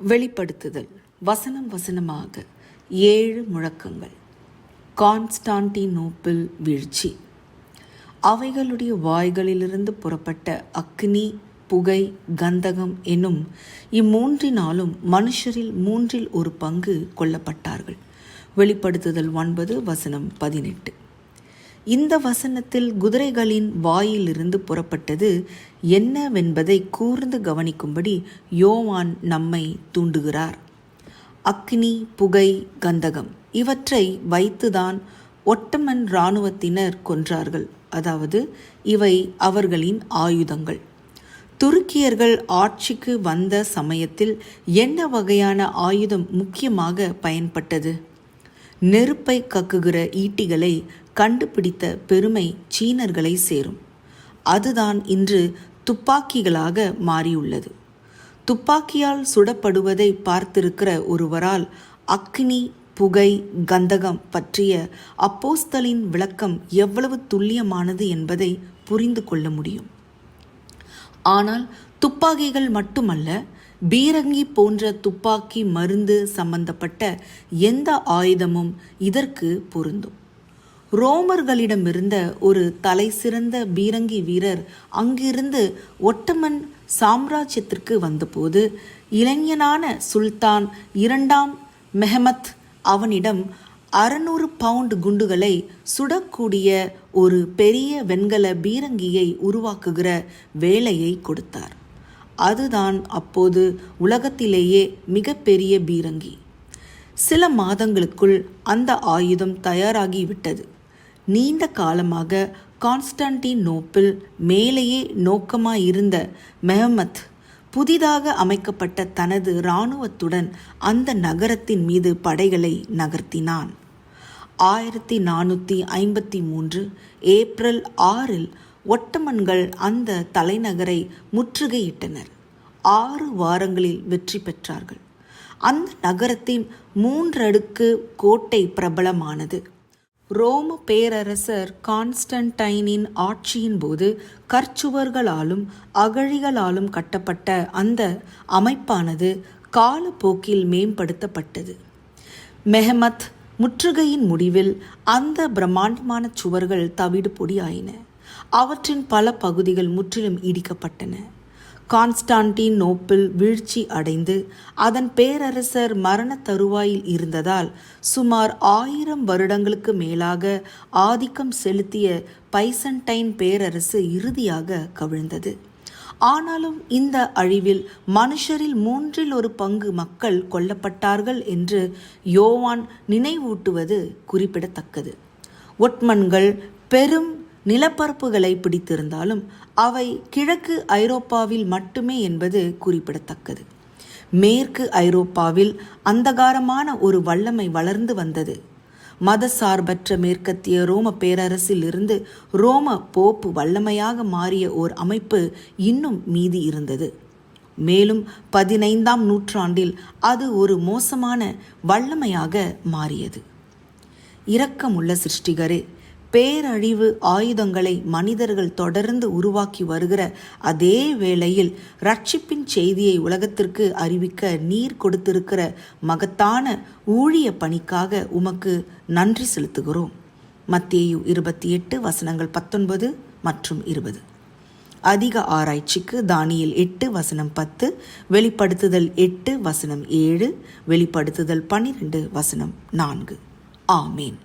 வெளிப்படுத்துதல் வசனம் வசனமாக 7 முழக்கங்கள். கான்ஸ்டான்டினோப்பிள் வீழ்ச்சி. அவைகளுடைய வாய்களிலிருந்து புறப்பட்ட அக்கினி, புகை, கந்தகம் என்னும் இம்மூன்றினாலும் மனுஷரில் 1/3 கொல்லப்பட்டார்கள். வெளிப்படுத்துதல் 9 வசனம் 18. இந்த வசனத்தில் குதிரைகளின் வாயிலிருந்து புறப்பட்டது என்னவென்பதை கூர்ந்து கவனிக்கும்படி யோவான் நம்மை தூண்டுகிறார். அக்கினி, புகை, கந்தகம் இவற்றை வைத்துதான் ஒட்டமன் இராணுவத்தினர் கொன்றார்கள். அதாவது இவை அவர்களின் ஆயுதங்கள். துருக்கியர்கள் ஆட்சிக்கு வந்த சமயத்தில் என்ன வகையான ஆயுதம் முக்கியமாக பயன்பட்டது? நெருப்பை கக்குகிற ஈட்டிகளை கண்டுபிடித்த பெருமை சீனர்களை சேரும். அதுதான் இன்று துப்பாக்கிகளாக மாறியுள்ளது. துப்பாக்கியால் சுடப்படுவதை பார்த்திருக்கிற ஒருவரால் அக்கினி, புகை, கந்தகம் பற்றிய அப்போஸ்தலின் விளக்கம் எவ்வளவு துல்லியமானது என்பதை புரிந்து கொள்ள முடியும். ஆனால் துப்பாக்கிகள் மட்டுமல்ல, பீரங்கி போன்ற துப்பாக்கி மருந்து சம்பந்தப்பட்ட எந்த ஆயுதமும் இதற்கு பொருந்தும். ரோமர்களிடமிருந்த ஒரு தலை சிறந்த பீரங்கி வீரர் அங்கிருந்து ஒட்டமன் சாம்ராஜ்யத்திற்கு வந்தபோது இளைஞனான சுல்தான் 2ஆம் மெஹமத் அவனிடம் 600 பவுண்ட் குண்டுகளை சுடக்கூடிய ஒரு பெரிய வெண்கல பீரங்கியை உருவாக்குகிற வேலையை கொடுத்தார். அதுதான் அப்போது உலகத்திலேயே மிகப்பெரிய பீரங்கி. சில மாதங்களுக்குள் அந்த ஆயுதம் தயாராகிவிட்டது. நீண்ட காலமாக கான்ஸ்டான்டினோப்பிள் மேலேயே நோக்கமாயிருந்த மெஹமத் புதிதாக அமைக்கப்பட்ட தனது இராணுவத்துடன் அந்த நகரத்தின் மீது படைகளை நகர்த்தினான். 1453 ஏப்ரல் 6 ஒட்டமன்கள் அந்த தலைநகரை முற்றுகையிட்டனர். 6 வாரங்களில் வெற்றி பெற்றார்கள். அந்த நகரத்தின் 3 அடுக்கு கோட்டை பிரபலமானது. ரோம பேரரசர் கான்ஸ்டன்டைனின் ஆட்சியின் போது கற்சுவர்களாலும் அகழிகளாலும் கட்டப்பட்ட அந்த அமைப்பானது காலப்போக்கில் மேம்படுத்தப்பட்டது. மெஹமத் முற்றுகையின் முடிவில் அந்த பிரம்மாண்டமான சுவர்கள் தவிடு பொடியாயின. அவற்றின் பல பகுதிகள் முற்றிலும் இடிக்கப்பட்டன. கான்ஸ்டான்டினோப்பிள் வீழ்ச்சி அடைந்து அதன் பேரரசர் மரண தருவாயில் இருந்ததால் சுமார் 1000 வருடங்களுக்கு மேலாக ஆதிக்கம் செலுத்திய பைசன்டைன் பேரரசு இறுதியாக கவிழ்ந்தது. ஆனாலும் இந்த அழிவில் மனுஷரில் 1/3 மக்கள் கொல்லப்பட்டார்கள் என்று யோவான் நினைவூட்டுவது குறிப்பிடத்தக்கது. ஒட்டமன்கள் பெரும் நிலப்பரப்புகளை பிடித்திருந்தாலும் அவை கிழக்கு ஐரோப்பாவில் மட்டுமே என்பது குறிப்பிடத்தக்கது. மேற்கு ஐரோப்பாவில் அந்தகாரமான ஒரு வல்லமை வளர்ந்து வந்தது. மதசார்பற்ற மேற்கத்திய ரோம பேரரசில் இருந்து ரோம போப்பு வல்லமையாக மாறிய ஓர் அமைப்பு இன்னும் மீதி இருந்தது. மேலும் 15ஆம் நூற்றாண்டில் அது ஒரு மோசமான வல்லமையாக மாறியது. இரக்கமுள்ள சிருஷ்டிகரே, பேரழிவு ஆயுதங்களை மனிதர்கள் தொடர்ந்து உருவாக்கி வருகிற அதே வேளையில் ரட்சிப்பின் செய்தியை உலகத்திற்கு அறிவிக்க நீர் கொடுத்திருக்கிற மகத்தான ஊழிய பணிக்காக உமக்கு நன்றி செலுத்துகிறோம். மத்தேயு 28 வசனங்கள் 19 மற்றும் 20. அதிக ஆராய்ச்சிக்கு தானியேல் 8 வசனம் 10, வெளிப்படுத்துதல் 8 வசனம் 7, வெளிப்படுத்துதல் 12 வசனம் 4. ஆமேன்.